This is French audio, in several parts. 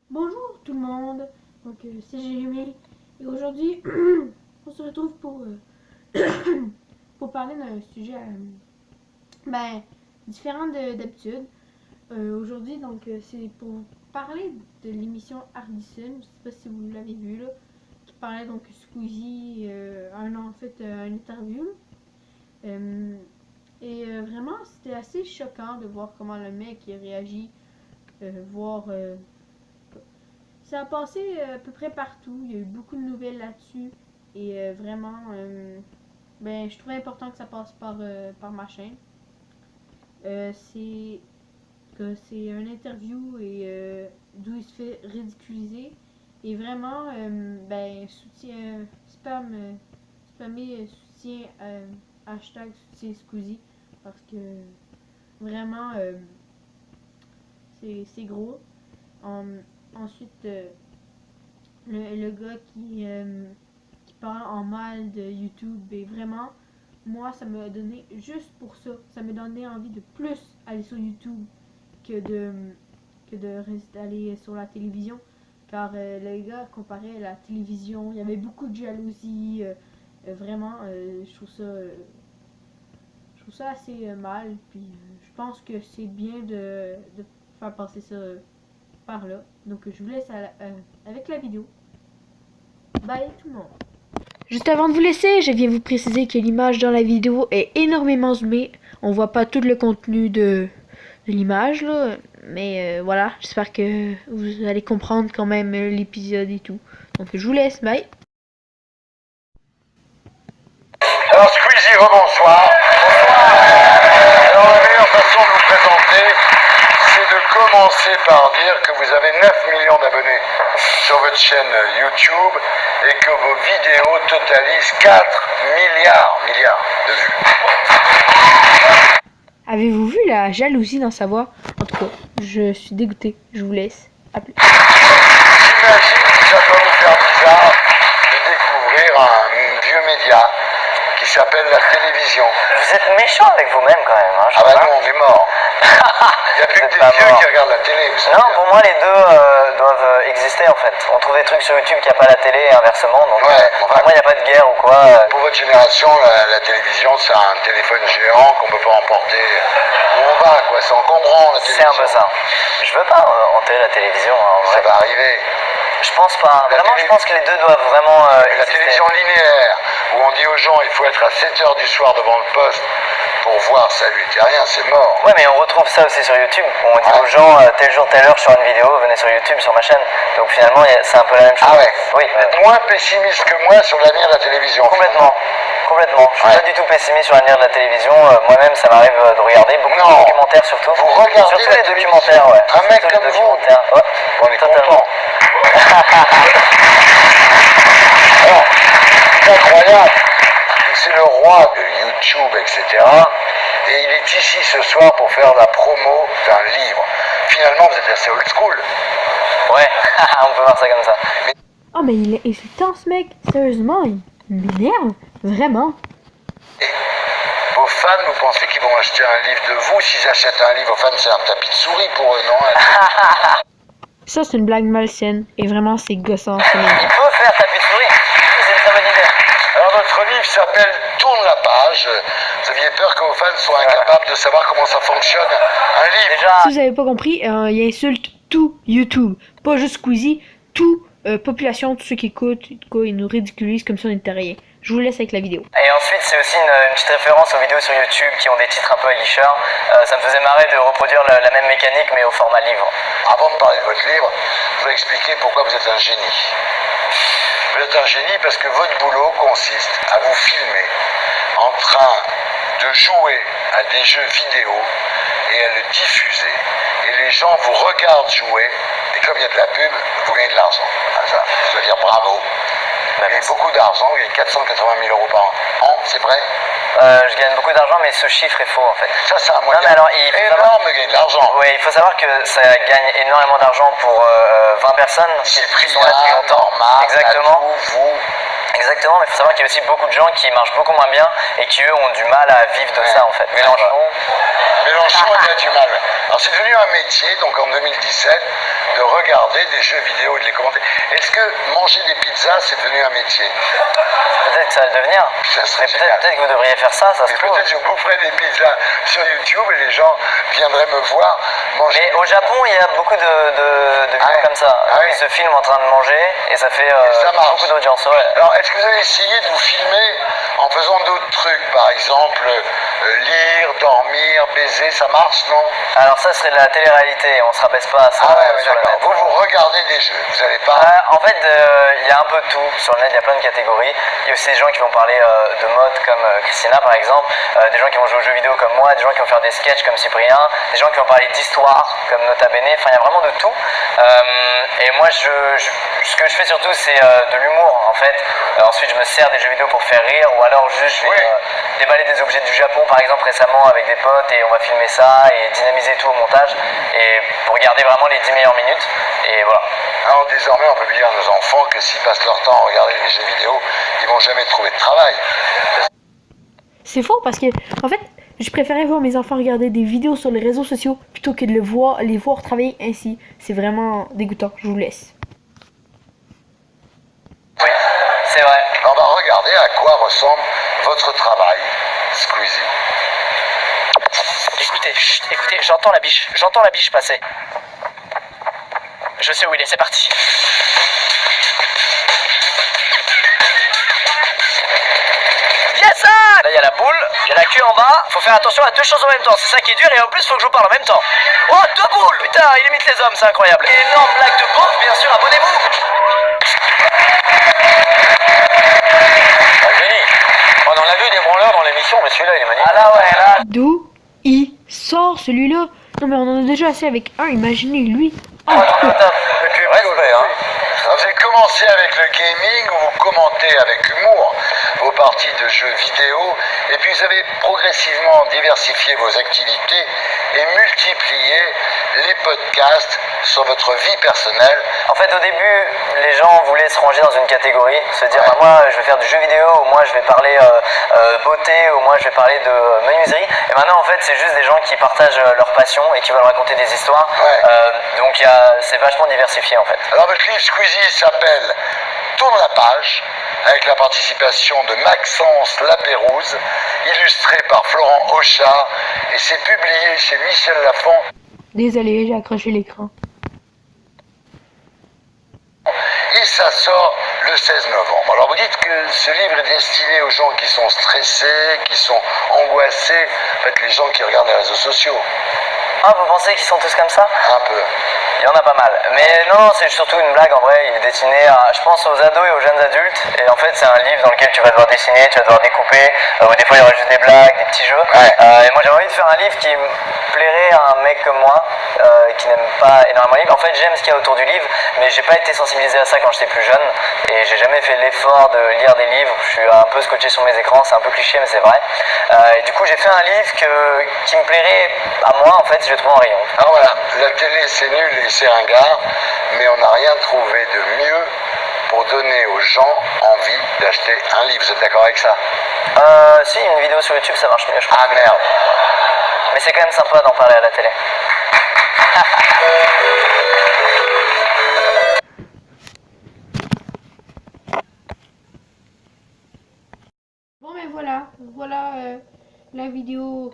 Bonjour tout le monde, c'est Jérémy et aujourd'hui on se retrouve pour parler d'un sujet ben, différent d'habitude. Aujourd'hui c'est pour parler de l'émission Hardisson, je sais pas si vous l'avez vu là, qui parlait donc Squeezie, en fait une interview. Vraiment c'était assez choquant de voir comment le mec il réagit, voir ça a passé à peu près partout. Il y a eu beaucoup de nouvelles là-dessus. Vraiment, je trouvais important que ça passe par ma chaîne. C'est que c'est une interview d'où il se fait ridiculiser. Et vraiment, soutien, spammer soutien, hashtag soutien Squeezie. Parce que vraiment, c'est gros. Ensuite, le gars qui parle en mal de YouTube, et vraiment, moi, ça m'a donné, juste pour ça, ça m'a donné envie de plus aller sur YouTube que de rester aller sur la télévision. Car le gars comparait à la télévision, il y avait beaucoup de jalousie. Vraiment, je trouve ça assez mal. Puis je pense que c'est bien de faire passer ça par là. Donc je vous laisse avec la vidéo. Bye tout le monde. Juste avant de vous laisser, je viens vous préciser que l'image dans la vidéo est énormément zoomée. On voit pas tout le contenu de l'image là, mais voilà, j'espère que vous allez comprendre quand même l'épisode et tout. Donc je vous laisse, bye. Alors Squeezie, rebonsoir. Alors la meilleure façon de vous présenter, c'est de commencer par dire que vous avez 9 millions d'abonnés sur votre chaîne YouTube et que vos vidéos totalisent 4 milliards de vues. Avez-vous vu la jalousie dans sa voix? En tout cas, je suis dégoûtée. Je vous laisse. À plus. J'imagine que ça doit vous faire bizarre de découvrir un vieux média qui s'appelle la télévision. Vous êtes méchant avec vous-même quand même. Hein, Ah bah non, on est mort. Il n'y a plus que des vieux qui regardent la télé. Vous savez. Non, pour moi les deux doivent exister en fait. On trouve des trucs sur YouTube qu'il n'y a pas à la télé et inversement. Donc pour moi il n'y a pas de guerre ou quoi. Pour votre génération, la télévision c'est un téléphone géant qu'on ne peut pas emporter où on va, quoi. C'est encombrant la télévision. C'est un peu ça. Je veux pas enterrer la télévision. Hein, ça va arriver. Je pense pas. Vraiment, je pense que les deux doivent vraiment la télévision linéaire, où on dit aux gens il faut être à 7h du soir devant le poste pour voir Salut Terrien, c'est mort. Ouais, mais on retrouve ça aussi sur YouTube. On dit aux gens tel jour, telle heure sur une vidéo, venez sur YouTube, sur ma chaîne. Donc finalement, c'est un peu la même chose. Ah ouais. Oui. Vous êtes moins pessimiste que moi sur l'avenir de la télévision. Complètement. Complètement. Je suis pas du tout pessimiste sur l'avenir de la télévision. Moi-même, ça m'arrive de regarder beaucoup de documentaires surtout. Vous regardez surtout les documentaires, ouais. Un mec comme vous. Ouais. On est content. Alors, c'est incroyable. C'est le roi de YouTube, etc. Et il est ici ce soir pour faire la promo d'un livre. Finalement, vous êtes assez old school. Ouais, on peut voir ça comme ça. Oh mais il est insultant ce mec, sérieusement, il m'énerve, vraiment. Et vos fans, vous pensez qu'ils vont acheter un livre de vous? S'ils achètent un livre, vos fans, c'est un tapis de souris pour eux, non? Ça c'est une blague malsaine, et vraiment c'est gossant. Il peut faire tapis de souris, c'est une très bonne idée. Alors votre livre s'appelle Tourne la page. Vous aviez peur que vos fans soient incapables de savoir comment ça fonctionne un livre? Déjà... Si vous n'avez pas compris, il insulte tout YouTube, pas juste Squeezie, tout population, tous ceux qui écoutent, ils nous ridiculisent comme si on n'était rien. Je vous laisse avec la vidéo. Et ensuite, c'est aussi une petite référence aux vidéos sur YouTube qui ont des titres un peu aguicheurs. Ça me faisait marrer de reproduire la même mécanique mais au format livre. Avant de parler de votre livre, je vais expliquer pourquoi vous êtes un génie. Vous êtes un génie parce que votre boulot consiste à vous filmer en train de jouer à des jeux vidéo et à le diffuser. Et les gens vous regardent jouer et comme il y a de la pub, vous gagnez de l'argent. Ça, je dois dire bravo. Vous gagnez beaucoup d'argent, vous gagnez 480 000 € par an, c'est vrai? Je gagne beaucoup d'argent, mais ce chiffre est faux en fait. Ça, c'est un moyen énorme de gagner de l'argent. Oui, il faut savoir que ça gagne énormément d'argent pour 20 personnes qui sont là depuis longtemps. Exactement. Vous. Exactement, mais il faut savoir qu'il y a aussi beaucoup de gens qui marchent beaucoup moins bien et qui eux ont du mal à vivre de ça en fait. Mélenchon. Mélenchon, il a du mal. Alors c'est devenu un métier, donc en 2017, de regarder des jeux vidéo et de les commenter. Est-ce que manger des pizzas, c'est devenu un métier? Peut-être que ça va le devenir. Ça serait Mais génial. peut-être que vous devriez faire ça, ça se Et trouve. peut-être je boufferais des pizzas sur YouTube et les gens viendraient me voir manger. Mais au Japon, il y a beaucoup de vidéos Ouais. comme ça. Ah Où ouais. ils se filment en train de manger et ça fait ça marche. beaucoup d'audience. Ouais. Alors, est-ce que vous avez essayé de vous filmer en faisant d'autres trucs? Par exemple, lire, dormir, baiser, ça marche, non? Alors ça serait de la télé-réalité, on se rabaisse pas à ça Ah ouais, sur le d'accord. net. Vous regardez des jeux, vous n'allez pas... En fait, il y a un peu de tout. Sur le net, il y a plein de catégories. Il y a aussi des gens qui vont parler de mode comme Christina par exemple, des gens qui vont jouer aux jeux vidéo comme moi, des gens qui vont faire des sketchs comme Cyprien, des gens qui vont parler d'histoire comme Nota Bene. Enfin, il y a vraiment de tout. Et moi, ce que je fais surtout, c'est de l'humour en fait. Ensuite, je me sers des jeux vidéo pour faire rire ou alors juste je vais déballer des objets du Japon par exemple récemment avec des potes et on va filmer ça et dynamiser tout au montage et pour garder vraiment les 10 meilleures minutes. Et voilà. Alors désormais, on peut dire à nos enfants que s'ils passent leur temps à regarder des jeux vidéo, ils vont jamais trouver de travail. C'est faux parce que, en fait, je préférais voir mes enfants regarder des vidéos sur les réseaux sociaux plutôt que de les voir travailler ainsi. C'est vraiment dégoûtant. Je vous laisse. Oui, c'est vrai. On va regarder à quoi ressemble votre travail, Squeezie. Écoutez, chut, écoutez, j'entends la biche passer. Je sais où il est, c'est parti. Yes, ça! Là, il y a la boule, il y a la queue en bas. Faut faire attention à deux choses en même temps. C'est ça qui est dur et en plus, faut que je vous parle en même temps. Oh, deux boules! Putain, il imite les hommes, c'est incroyable. Énorme blague de beauf, bien sûr, abonnez-vous! Génie. On en a vu des branleurs dans l'émission, mais celui-là, il est magnifique. Ah là, ouais, là. D'où il sort celui-là? Non mais on en a déjà assez avec un, imaginez lui. Top. Et puis, Respect, hein. vous avez commencé avec le gaming, où vous commentez avec humour vos parties de jeux vidéo, et puis vous avez progressivement diversifié vos activités et multiplié les podcasts sur votre vie personnelle. En fait, au début, les gens voulaient se ranger dans une catégorie, se dire bah, moi je vais faire du jeu vidéo, ou moi je vais parler beauté, ou moi je vais parler de menuiserie. Et maintenant, en fait, c'est juste des gens qui partagent leur passion et qui veulent raconter des histoires. Donc c'est vachement diversifié en fait. Alors votre livre Squeezie s'appelle Tourne la page, avec la participation de Maxence Lapérouse, illustré par Florent Auchat, et c'est publié chez Michel Lafon. Désolé, j'ai accroché l'écran. Et ça sort le 16 novembre. Alors vous dites que ce livre est destiné aux gens qui sont stressés, qui sont angoissés, en fait les gens qui regardent les réseaux sociaux, Ah, vous pensez qu'ils sont tous comme ça? un peu. Il y en a pas mal. Mais non, c'est surtout une blague en vrai. Il est destiné à, je pense, aux ados et aux jeunes adultes. Et en fait, c'est un livre dans lequel tu vas devoir dessiner, tu vas devoir découper. Ou des fois, il y aura juste des blagues, des petits jeux. Et moi, j'ai envie de faire un livre qui me plairait à un mec comme moi, qui n'aime pas énormément les livres. En fait, j'aime ce qu'il y a autour du livre, mais j'ai pas été sensibilisé à ça quand j'étais plus jeune. Et j'ai jamais fait l'effort de lire des livres. Je suis un peu scotché sur mes écrans. C'est un peu cliché, mais c'est vrai. Et du coup, j'ai fait un livre qui me plairait à moi, en fait, si je le trouve en rayon. Alors voilà, la télé c'est nul et c'est ringard, mais on n'a rien trouvé de mieux pour donner aux gens envie d'acheter un livre. Vous êtes d'accord avec ça? Si, une vidéo sur YouTube, ça marche mieux, je crois. Ah merde. Mais c'est quand même sympa d'en parler à la télé. Bon ben voilà la vidéo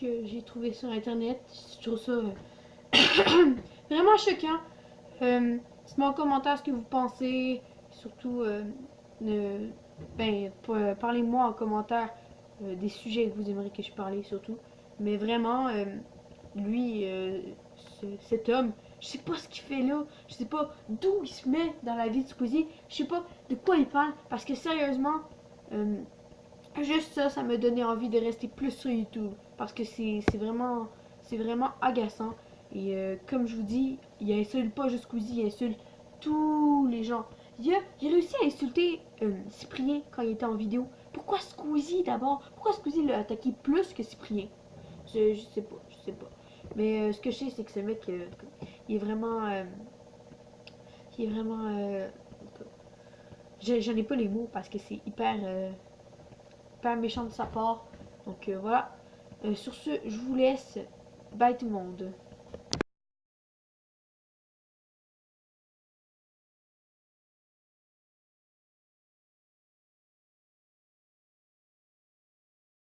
que j'ai trouvée sur internet. Je trouve ça vraiment choquant. Dites-moi en commentaire ce que vous pensez. Surtout, parlez-moi en commentaire des sujets que vous aimeriez que je parle surtout. Mais vraiment, lui, cet homme, je sais pas ce qu'il fait là. Je sais pas d'où il se met dans la vie de Squeezie. Je sais pas de quoi il parle. Parce que sérieusement, juste ça me donnait envie de rester plus sur YouTube. Parce que c'est vraiment agaçant. Et comme je vous dis, il insulte pas juste Squeezie, il insulte tous les gens. Il a réussi à insulter Cyprien quand il était en vidéo. Pourquoi Squeezie d'abord? Pourquoi Squeezie l'a attaqué plus que Cyprien? Je sais pas. Mais ce que je sais, c'est que ce mec, il est vraiment... j'en ai pas les mots parce que c'est hyper méchant de sa part. Donc voilà. Sur ce, je vous laisse. Bye tout le monde.